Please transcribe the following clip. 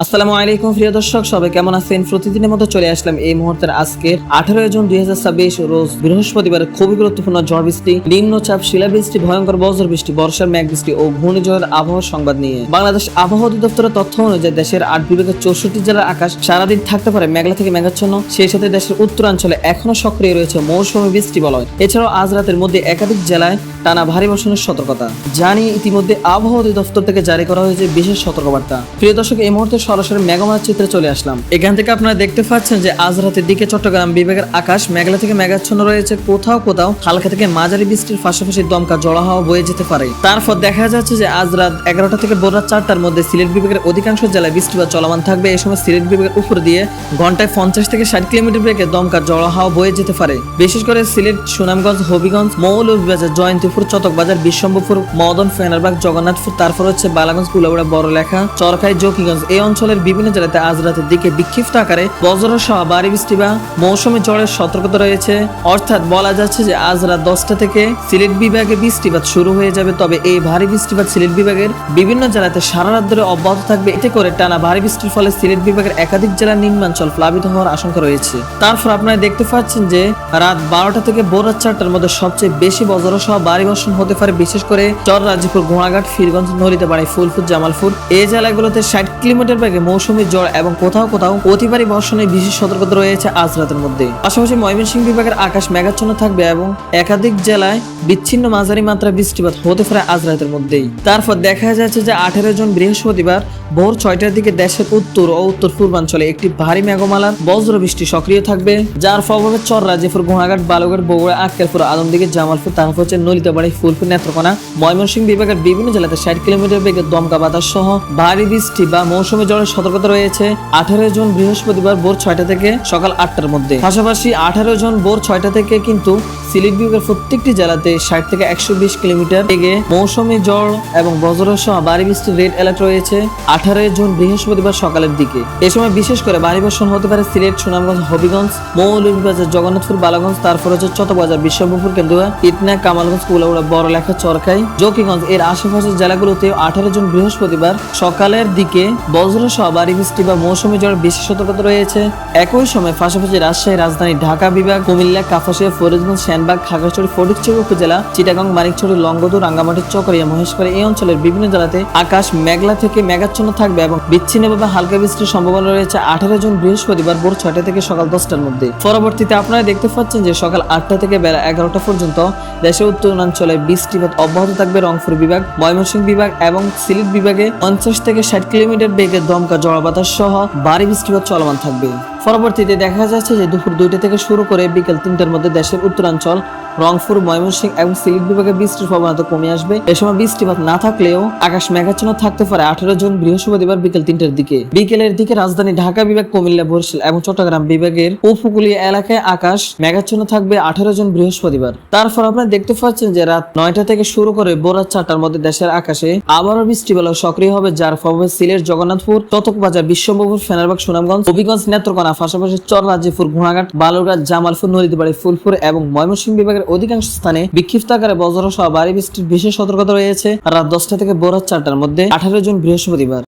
আসসালামু আলাইকুম প্রিয় দর্শক, সবাই কেমন আছেন? প্রতিদিনের মতো চলে আসলাম এই মুহূর্তের আজকের 18 জুন 2026 রোজ বৃহস্পতিবার খুবই গুরুত্বপূর্ণ ঝড় বৃষ্টি, নিম্নচাপ, শিলাবৃষ্টি, ভয়ঙ্কর বজ্র বৃষ্টি, বর্ষার মেঘ বৃষ্টি ও ঘূর্ণিঝড়ের আবহাওয়া সংবাদ নিয়ে। বাংলাদেশ আবহাওয়া অধিদপ্তরের তথ্য অনুযায়ী দেশের 8 বিভাগের 64 জেলার আকাশ সারাদিন থাকতে পারে মেঘলা থেকে মেঘাচ্ছন্ন। সেই সাথে দেশের উত্তরাঞ্চলে এখনো সক্রিয় রয়েছে মৌসুমী বৃষ্টি বলয়। এছাড়াও আজ রাতের মধ্যে একাধিক জেলায় টানা ভারী বর্ষণের সতর্কতা জানিয়ে ইতিমধ্যে আবহাওয়া অধিদপ্তর থেকে জারি করা হয়েছে বিশেষ সতর্কবার্তা। প্রিয় দর্শক, এই মুহূর্তে সরাসরি মেঘমালার চিত্রে চলে আসলাম। এখান থেকে আপনারা দেখতে পাচ্ছেন যে আজ রাতের দিকে চট্টগ্রাম বিভাগের আকাশ মেঘলা থেকে মেঘাচ্ছন্ন রয়েছে। কোথাও কোথাও হালকা থেকে মাঝারি বৃষ্টির পাশাপাশি দমকা ঝড়ো হাওয়া বয়ে যেতে পারে। তারপর দেখা যাচ্ছে যে আজ রাত 11টা থেকে ভোর রাত 4টার মধ্যে সিলেট বিভাগের অধিকাংশ জেলায় বৃষ্টিপাত চলমান থাকবে। এই সময় সিলেট বিভাগের উপর দিয়ে ঘন্টায় 50 থেকে 60 কিলোমিটার বেগে দমকা ঝড়ো হাওয়া বয়ে যেতে পারে। বিশেষ করে সিলেট, সুনামগঞ্জ, হবিগঞ্জ, মৌলভীবাজার, জয়ন্তীপুর, চটকবাজার, বিশ্বম্ভরপুর, মদন, ফেনারবাগ, জগন্নাথপুর, তারপর হচ্ছে বালাগঞ্জ, কুলাউড়া, বড়লেখা, চরখাই, জকিগঞ্জ এই অঞ্চলের বিভিন্ন জেলাতে আজ রাতের দিকে বিক্ষিপ্ত আকারে বজ্র সহ ভারী বৃষ্টি বা মৌসুমী ঝড়ের সতর্কতা রয়েছে। অর্থাৎ বলা যাচ্ছে যে আজ রাত 10টা থেকে সিলেট বিভাগে বৃষ্টিপাত শুরু হয়ে যাবে। তবে এই ভারী বৃষ্টিপাত সিলেট বিভাগের বিভিন্ন জেলাতে সারা রাত ধরে অব্যাহত থাকবে। এতে করে টানা ভারী বৃষ্টির ফলে সিলেট বিভাগের একাধিক জেলার নিম্নাঞ্চল প্লাবিত হওয়ার আশঙ্কা রয়েছে। তারপর আপনারা দেখতে পাচ্ছেন যে রাত 12টা থেকে ভোর রাত 4টার মধ্যে সবচেয়ে বেশি বজ্র সহ ভারী বর্ষণ হতে পারে। বিশেষ করে চর, রাজীপুর, ঘোড়াঘাট, ফিরগঞ্জ, নলিতাবাড়ি, ফুলপুর, জামালপুর এই জেলাগুলোতে 60 কিলোমিটার বেগে মৌসুমী ঝড় এবং কোথাও কোথাও অতি ভারী বর্ষণের বিশেষ সতর্কতা রয়েছে আজ রাতের মধ্যে। পাশাপাশি ময়মনসিংহ বিভাগের আকাশ মেঘাচ্ছন্ন থাকবে এবং একাধিক জেলায় বিচ্ছিন্ন মাঝারি মাত্রা বৃষ্টিপাত হতে পারে আজ রাতের মধ্যেই। তারপর দেখা যাচ্ছে যে 18 জুন বৃহস্পতিবার ভোর 6টার দিকে দেশের উত্তর ও উত্তর পূর্বাঞ্চলে একটি ভারী মেঘমালার বজ্র বৃষ্টি সক্রিয় থাকবে, যার প্রভাবে চর, রাজীপুর, ঘোড়াঘাট, বালুঘাট, বগুড়া, আক্কেলপুর, আলমদিঘি, জামালপুর, তারপর হচ্ছে নলিতাবাড়ি, ফুলপুর, নেত্রকোনা, ময়মনসিংহ বিভাগের বিভিন্ন জেলাতে 60 কিলোমিটার বেগে দমকা বাতাস সহ ভারী বৃষ্টি বা মৌসুমী ঝড়ের সতর্কতা রয়েছে 18 জুন বৃহস্পতিবার ভোর 6টা থেকে সকাল 8টার মধ্যে। পাশাপাশি 18 জুন ভোর 6টা থেকে কিন্তু সিলেট বিভাগের প্রত্যেকটি জেলাতে 60 থেকে 120 কিলোমিটার বেগে মৌসুমী ঝড় এবং বজ্র সহ ভারী বৃষ্টির রেড অ্যালার্ট রয়েছে 18 জুন বৃহস্পতিবার সকালের দিকে। এ সময় বিশেষ করে ভারী বর্ষণ হতে পারে সিলেট, সুনামগঞ্জ, হবিগঞ্জ, মৌলভীবাজার, জগন্নাথপুর, বালাগঞ্জ, তারপর হচ্ছে চটকবাজার, বিশ্বম্ভরপুর, কেন্দুয়া, ইটনা, কামালগঞ্জ, কুলাউড়া, বড়লেখা, চরখাই, জকিগঞ্জ এর আশেপাশের জেলাগুলোতে 18 জুন বৃহস্পতিবার সকালের দিকে বজ্র সহ ভারী বৃষ্টি বা মৌসুমী ঝড়ের বিশেষ সতর্কতা রয়েছে। একই সময় পাশাপাশি রাজশাহী, রাজধানী ঢাকা বিভাগ, কুমিল্লা, কাপাসিয়া, ফরিদগঞ্জ, সেনবাগ, খাগড়াছড়ি, ফটিকছড়ি উপজেলা, চিটাগাং, মানিকছড়ি, লংগদু, রাঙ্গামাটি, চকরিয়া, মহেশখালী এই অঞ্চলের বিভিন্ন জেলাতে আকাশ মেঘলা থেকে মেঘাচ্ছন্ন থাকবে এবং বিচ্ছিন্নভাবে হালকা বৃষ্টির সম্ভাবনা রয়েছে 18 জুন বৃহস্পতিবার ভোর 6টা থেকে সকাল 10টার মধ্যে। পরবর্তীতে আপনারা দেখতে পাচ্ছেন যে সকাল 8টা থেকে বেলা 11টা পর্যন্ত দেশের উত্তরাঞ্চলে বৃষ্টিপাত অব্যাহত থাকবে। রংপুর বিভাগ, ময়মনসিংহ বিভাগ এবং সিলেট বিভাগে 50 থেকে 60 কিলোমিটার বেগে দমকা ঝড় বাতাস সহ ভারী বৃষ্টিপাত চলমান থাকবে। পরবর্তীতে দেখা যাচ্ছে যে দুপুর 2টা থেকে শুরু করে বিকেল 3টার মধ্যে দেশের উত্তরাঞ্চল, রংপুর, ময়মনসিংহ এবং সিলেট বিভাগে বৃষ্টির প্রবণতা কমে আসবে। এ সময় বৃষ্টিপাত না থাকলেও আকাশ মেঘাচ্ছন্ন থাকতে পারে 18 জুন বৃহস্পতিবার বিকেল 3টার দিকে। বিকেলের দিকে রাজধানী ঢাকা বিভাগ, কুমিল্লা, বরিশাল এবং চট্টগ্রাম বিভাগের উপকূলীয় এলাকায় আকাশ মেঘাচ্ছন্ন থাকবে 18 জুন বৃহস্পতিবার। তারপর আপনারা দেখতে পাচ্ছেন যে রাত 9টা থেকে শুরু করে ভোর রাত 4টার মধ্যে দেশের আকাশে আবারও বৃষ্টি বলয় সক্রিয় হবে, যার প্রভাবে সিলেট, জগন্নাথপুর, চটকবাজার, বিশ্বম্ভরপুর, ফেনারবাগ, সুনামগঞ্জ, হবিগঞ্জ, নেত্রকোনা, পাশাপাশি চর, রাজীপুর, ঘোড়াঘাট, বালুরঘাট, জামালপুর, নলিতাবাড়ি, ফুলপুর এবং ময়মনসিংহ বিভাগের অধিকাংশ স্থানে বিক্ষিপ্ত আকারে বজ্র সহ ভারী বৃষ্টির বিশেষ সতর্কতা রয়েছে রাত 10টা থেকে ভোর রাত 4টার মধ্যে 18 জুন বৃহস্পতিবার।